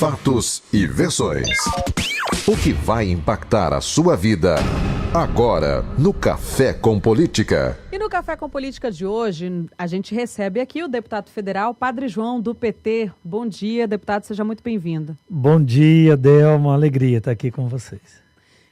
Fatos e versões. O que vai impactar a sua vida agora no Café com Política. E no Café com Política de hoje, a gente recebe aqui o deputado federal Padre João, do PT. Bom dia, deputado, seja muito bem-vindo. Bom dia, Delma, uma alegria estar aqui com vocês.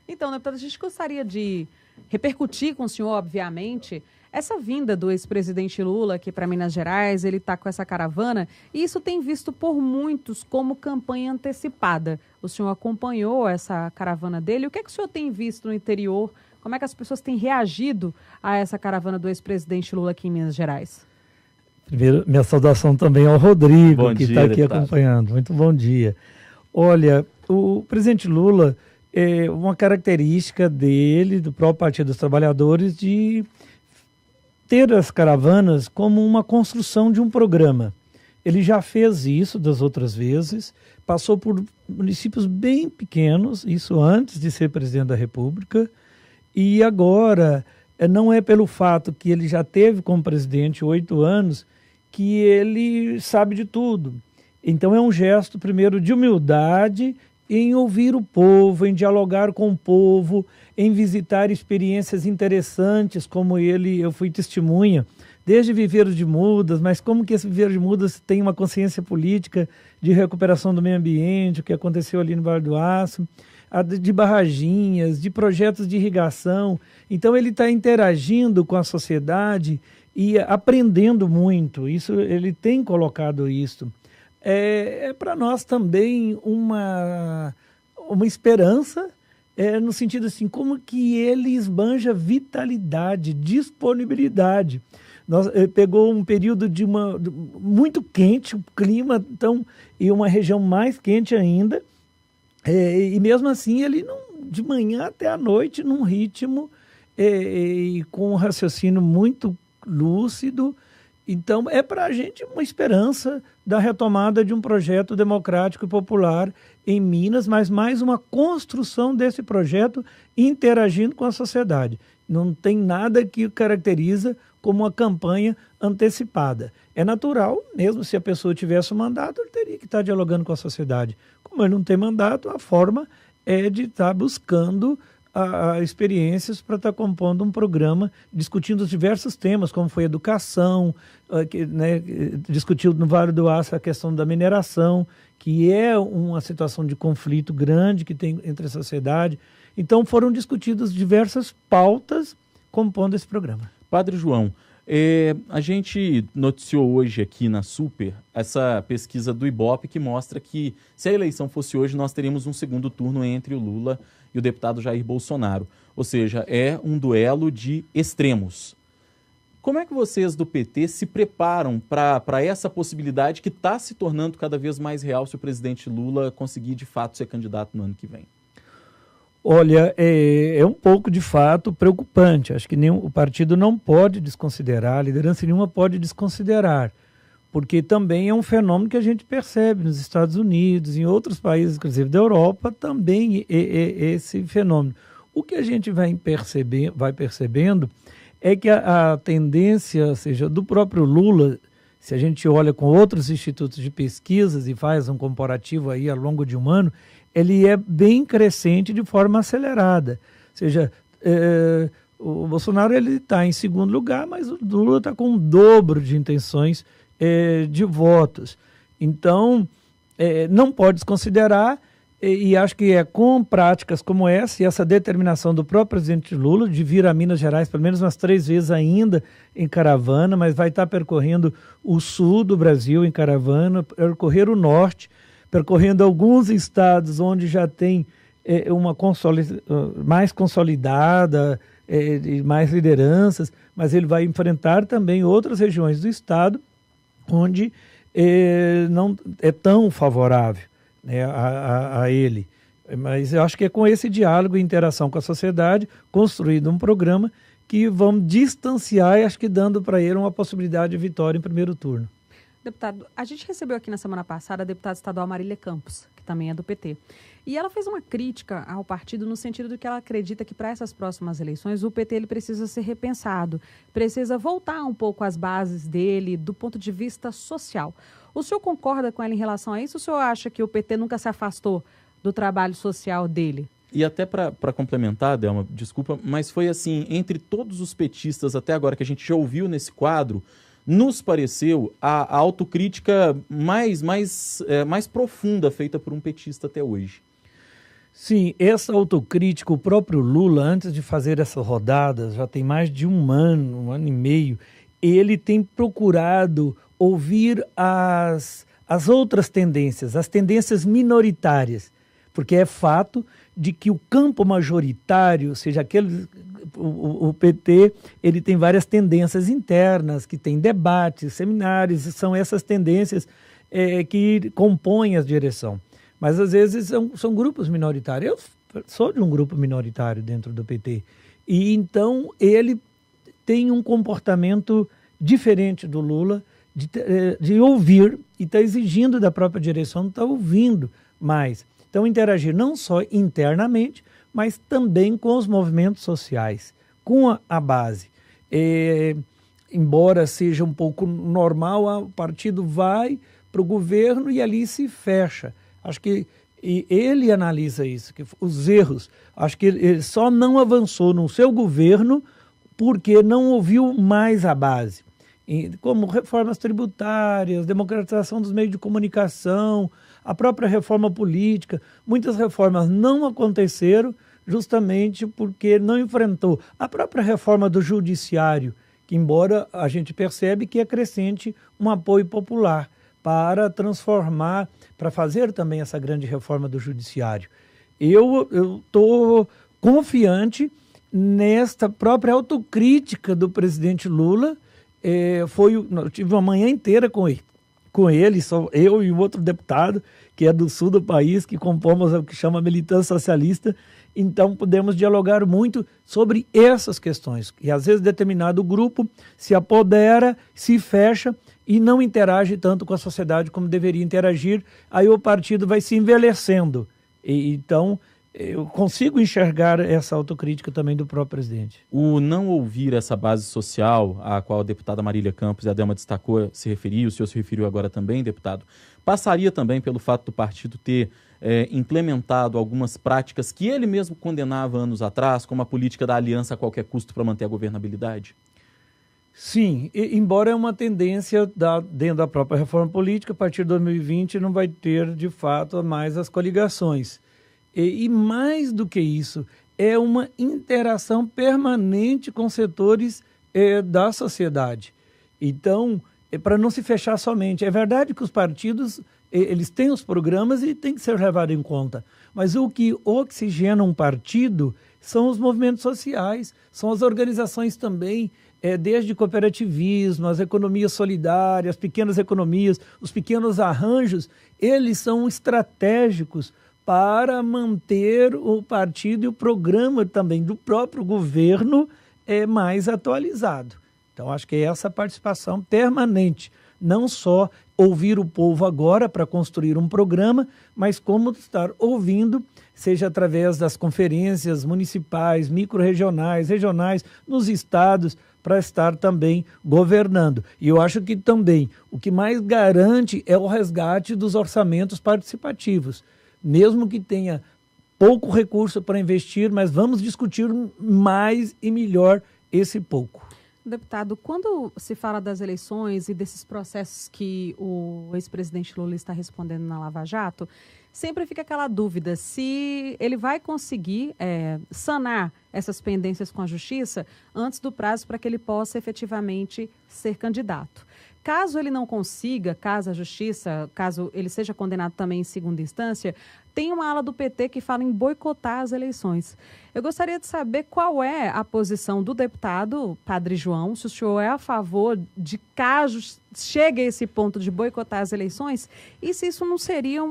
Então, deputado, a gente gostaria de repercutir com o senhor, obviamente, essa vinda do ex-presidente Lula aqui para Minas Gerais. Ele está com essa caravana e isso tem visto por muitos como campanha antecipada. O senhor acompanhou essa caravana dele. O que é que o senhor tem visto no interior? Como é que as pessoas têm reagido a essa caravana do ex-presidente Lula aqui em Minas Gerais? Primeiro, minha saudação também ao Rodrigo, que está aqui deputado, acompanhando. Muito bom dia. Olha, o presidente Lula, uma característica dele, do próprio Partido dos Trabalhadores, de ter as caravanas como uma construção de um programa. Ele já fez isso das outras vezes, passou por municípios bem pequenos, isso antes de ser presidente da República, e agora não é pelo fato que ele já teve como presidente 8 anos que ele sabe de tudo. Então é um gesto, primeiro, de humildade em ouvir o povo, em dialogar com o povo, em visitar experiências interessantes, como eu fui testemunha, desde Viveiro de Mudas, mas como que esse Viveiro de Mudas tem uma consciência política de recuperação do meio ambiente, o que aconteceu ali no Vale do Aço, de barraginhas, de projetos de irrigação. Então ele está interagindo com a sociedade e aprendendo muito. Isso, ele tem colocado isso. É para nós também uma esperança, no sentido assim, como que ele esbanja vitalidade, disponibilidade. Pegou um período muito quente, o clima, então, e uma região mais quente ainda, e mesmo assim ele de manhã até à noite num ritmo e com um raciocínio muito lúcido. Então, é para a gente uma esperança da retomada de um projeto democrático e popular em Minas, mas mais uma construção desse projeto interagindo com a sociedade. Não tem nada que o caracteriza como uma campanha antecipada. É natural, mesmo se a pessoa tivesse um mandato, ele teria que estar dialogando com a sociedade. Como ele não tem mandato, a forma é de estar buscando experiências para estar compondo um programa, discutindo os diversos temas, como foi educação, discutiu no Vale do Aço a questão da mineração, que é uma situação de conflito grande que tem entre a sociedade. Então foram discutidas diversas pautas compondo esse programa. Padre João, a gente noticiou hoje aqui na Super essa pesquisa do Ibope que mostra que se a eleição fosse hoje, nós teríamos um segundo turno entre o Lula e o deputado Jair Bolsonaro. Ou seja, é um duelo de extremos. Como é que vocês do PT se preparam para essa possibilidade que está se tornando cada vez mais real se o presidente Lula conseguir de fato ser candidato no ano que vem? Olha, é um pouco de fato preocupante. Acho que o partido não pode desconsiderar, a liderança nenhuma pode desconsiderar, porque também é um fenômeno que a gente percebe nos Estados Unidos, em outros países, inclusive da Europa, também esse fenômeno. O que a gente vai percebendo é que a tendência, ou seja, do próprio Lula, se a gente olha com outros institutos de pesquisas e faz um comparativo aí ao longo de um ano, ele é bem crescente de forma acelerada. Ou seja, o Bolsonaro está em segundo lugar, mas o Lula está com um dobro de intenções de votos. Então, não pode desconsiderar, e acho que com práticas como essa, e essa determinação do próprio presidente Lula de vir a Minas Gerais pelo menos umas 3 vezes ainda em caravana, mas vai estar percorrendo o sul do Brasil em caravana, percorrer o norte, percorrendo alguns estados onde já tem uma mais consolidada, e mais lideranças, mas ele vai enfrentar também outras regiões do estado onde não é tão favorável, né, a ele. Mas eu acho que é com esse diálogo e interação com a sociedade, construído um programa que vamos distanciar e acho que dando para ele uma possibilidade de vitória em primeiro turno. Deputado, a gente recebeu aqui na semana passada a deputada estadual Marília Campos, que também é do PT. E ela fez uma crítica ao partido no sentido de que ela acredita que para essas próximas eleições o PT ele precisa ser repensado, precisa voltar um pouco às bases dele do ponto de vista social. O senhor concorda com ela em relação a isso? O senhor acha que o PT nunca se afastou do trabalho social dele? E até para complementar, Delma, desculpa, mas foi assim, entre todos os petistas até agora que a gente já ouviu nesse quadro, nos pareceu a autocrítica mais profunda feita por um petista até hoje. Sim, essa autocrítica, o próprio Lula, antes de fazer essas rodadas, já tem mais de um ano e meio, ele tem procurado ouvir as outras tendências, as tendências minoritárias, porque é fato de que o campo majoritário, seja aquele, o PT, ele tem várias tendências internas, que tem debates, seminários, e são essas tendências que compõem a direção. Mas às vezes são grupos minoritários. Eu sou de um grupo minoritário dentro do PT. E então ele tem um comportamento diferente do Lula, de ouvir, e está exigindo da própria direção, está ouvindo mais. Então interagir não só internamente, mas também com os movimentos sociais, com a base. Embora seja um pouco normal, o partido vai para o governo e ali se fecha. Acho que ele analisa isso, que os erros. Acho que ele só não avançou no seu governo porque não ouviu mais a base. Como reformas tributárias, democratização dos meios de comunicação, a própria reforma política. Muitas reformas não aconteceram justamente porque não enfrentou. A própria reforma do judiciário, que embora a gente percebe que é crescente um apoio popular para transformar, para fazer também essa grande reforma do judiciário. Eu estou confiante nesta própria autocrítica do presidente Lula. Eu tive uma manhã inteira com ele, só eu e o outro deputado, que é do sul do país, que compomos o que chama militância socialista. Então, podemos dialogar muito sobre essas questões. E, às vezes, determinado grupo se apodera, se fecha e não interage tanto com a sociedade como deveria interagir. Aí o partido vai se envelhecendo. Então, eu consigo enxergar essa autocrítica também do próprio presidente. O não ouvir essa base social, a qual a deputada Marília Campos e a Delma destacou, se referiu, o senhor se referiu agora também, deputado, passaria também pelo fato do partido ter implementado algumas práticas que ele mesmo condenava anos atrás, como a política da aliança a qualquer custo para manter a governabilidade? Sim, embora é uma tendência dentro da própria reforma política, a partir de 2020 não vai ter, de fato, mais as coligações. E mais do que isso, é uma interação permanente com setores da sociedade. Então, para não se fechar somente, é verdade que os partidos eles têm os programas e tem que ser levado em conta, mas o que oxigena um partido são os movimentos sociais, são as organizações também, desde cooperativismo, as economias solidárias, as pequenas economias, os pequenos arranjos, eles são estratégicos para manter o partido e o programa também do próprio governo mais atualizado. Então, acho que é essa participação permanente, não só ouvir o povo agora para construir um programa, mas como estar ouvindo, seja através das conferências municipais, micro-regionais, regionais, nos estados, para estar também governando. E eu acho que também o que mais garante é o resgate dos orçamentos participativos. Mesmo que tenha pouco recurso para investir, mas vamos discutir mais e melhor esse pouco. Deputado, quando se fala das eleições e desses processos que o ex-presidente Lula está respondendo na Lava Jato, sempre fica aquela dúvida se ele vai conseguir sanar essas pendências com a Justiça antes do prazo para que ele possa efetivamente ser candidato. Caso ele não consiga, caso a Justiça, caso ele seja condenado também em segunda instância, tem uma ala do PT que fala em boicotar as eleições. Eu gostaria de saber qual é a posição do deputado Padre João, se o senhor é a favor de caso chegue a esse ponto de boicotar as eleições, e se isso não seria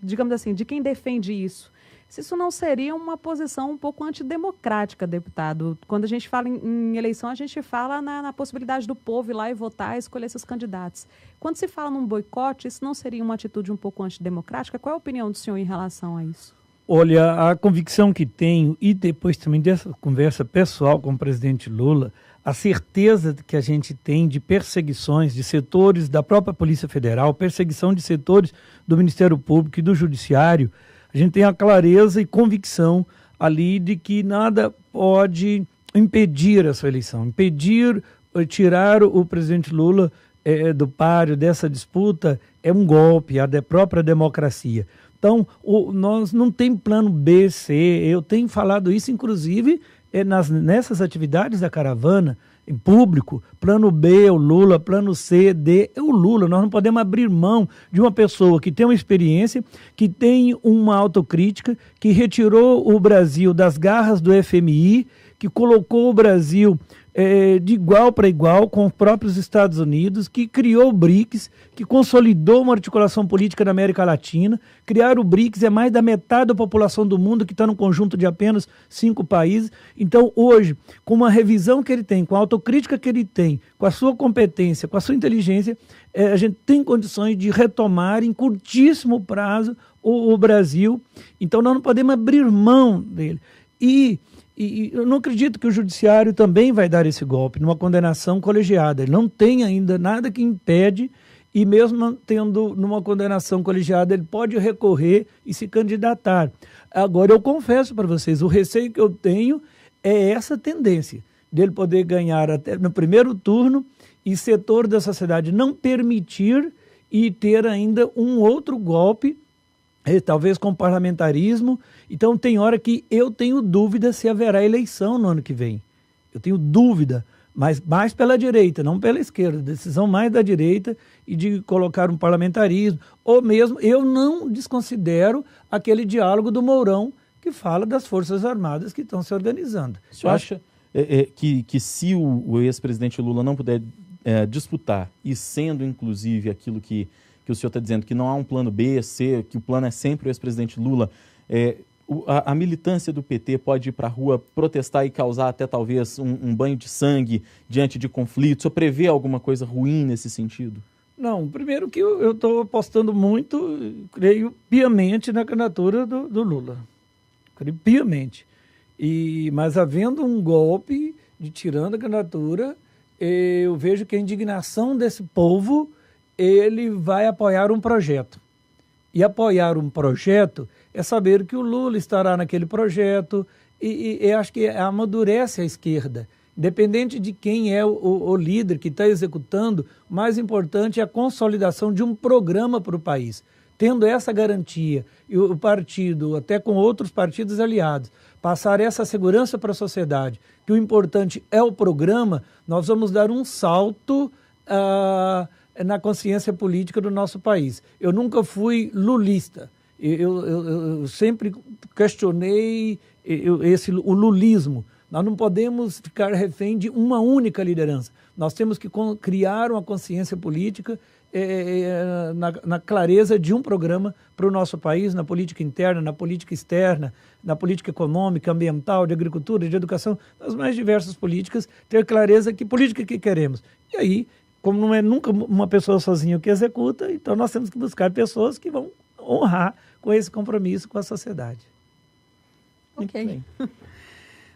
digamos assim, de quem defende isso, se isso não seria uma posição um pouco antidemocrática, deputado. Quando a gente fala em eleição, a gente fala na possibilidade do povo ir lá e votar, escolher seus candidatos. Quando se fala num boicote, isso não seria uma atitude um pouco antidemocrática? Qual é a opinião do senhor em relação a isso? Olha, a convicção que tenho, e depois também dessa conversa pessoal com o presidente Lula, a certeza que a gente tem de perseguições de setores da própria Polícia Federal, perseguição de setores do Ministério Público e do Judiciário, a gente tem a clareza e convicção ali de que nada pode impedir essa eleição, tirar o presidente Lula do páreo dessa disputa é um golpe à própria democracia. Então, nós não tem plano B, C, eu tenho falado isso, inclusive, nessas atividades da caravana, em público, plano B é o Lula, plano C, D é o Lula. Nós não podemos abrir mão de uma pessoa que tem uma experiência, que tem uma autocrítica, que retirou o Brasil das garras do FMI, que colocou o Brasil de igual para igual com os próprios Estados Unidos, que criou o BRICS, que consolidou uma articulação política na América Latina. Criar o BRICS é mais da metade da população do mundo, que está num conjunto de apenas 5 países. Então, hoje, com uma revisão que ele tem, com a autocrítica que ele tem, com a sua competência, com a sua inteligência, a gente tem condições de retomar em curtíssimo prazo o Brasil. Então, nós não podemos abrir mão dele. E eu não acredito que o judiciário também vai dar esse golpe, numa condenação colegiada. Ele não tem ainda nada que impede, e mesmo tendo numa condenação colegiada, ele pode recorrer e se candidatar. Agora, eu confesso para vocês, o receio que eu tenho é essa tendência, dele poder ganhar até no primeiro turno e setor da sociedade não permitir e ter ainda um outro golpe, talvez com parlamentarismo. Então tem hora que eu tenho dúvida se haverá eleição no ano que vem. Eu tenho dúvida, mas mais pela direita, não pela esquerda. Decisão mais da direita e de colocar um parlamentarismo. Ou mesmo, eu não desconsidero aquele diálogo do Mourão que fala das Forças Armadas que estão se organizando. O senhor acha que se o ex-presidente Lula não puder disputar, e sendo inclusive aquilo que o senhor está dizendo, que não há um plano B, C, que o plano é sempre o ex-presidente Lula, a militância do PT pode ir para a rua protestar e causar até talvez um banho de sangue diante de conflitos? O senhor prevê alguma coisa ruim nesse sentido? Não, primeiro que eu estou apostando muito, creio piamente na candidatura do Lula. Creio piamente. Mas havendo um golpe de tirando a candidatura, eu vejo que a indignação desse povo, ele vai apoiar um projeto. E apoiar um projeto é saber que o Lula estará naquele projeto e acho que amadurece a esquerda. Independente de quem é o líder que está executando, o mais importante é a consolidação de um programa para o país. Tendo essa garantia e o partido, até com outros partidos aliados, passar essa segurança para a sociedade, que o importante é o programa, nós vamos dar um salto na consciência política do nosso país. Eu nunca fui lulista. Eu sempre questionei o lulismo. Nós não podemos ficar refém de uma única liderança. Nós temos que criar uma consciência política na clareza de um programa para o nosso país, na política interna, na política externa, na política econômica, ambiental, de agricultura, de educação, nas mais diversas políticas, ter clareza que política que queremos. E aí, como não é nunca uma pessoa sozinha que executa, então nós temos que buscar pessoas que vão honrar com esse compromisso com a sociedade. Ok.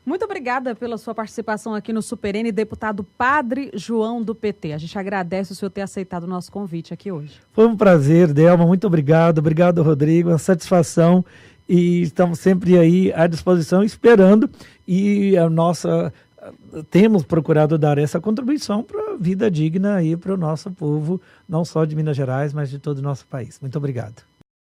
Muito obrigada pela sua participação aqui no Super N, deputado Padre João do PT. A gente agradece o senhor ter aceitado o nosso convite aqui hoje. Foi um prazer, Delma, muito obrigado. Obrigado, Rodrigo, uma satisfação. E estamos sempre aí à disposição, esperando. E temos procurado dar essa contribuição para a vida digna aí para o nosso povo, não só de Minas Gerais, mas de todo o nosso país. Muito obrigado.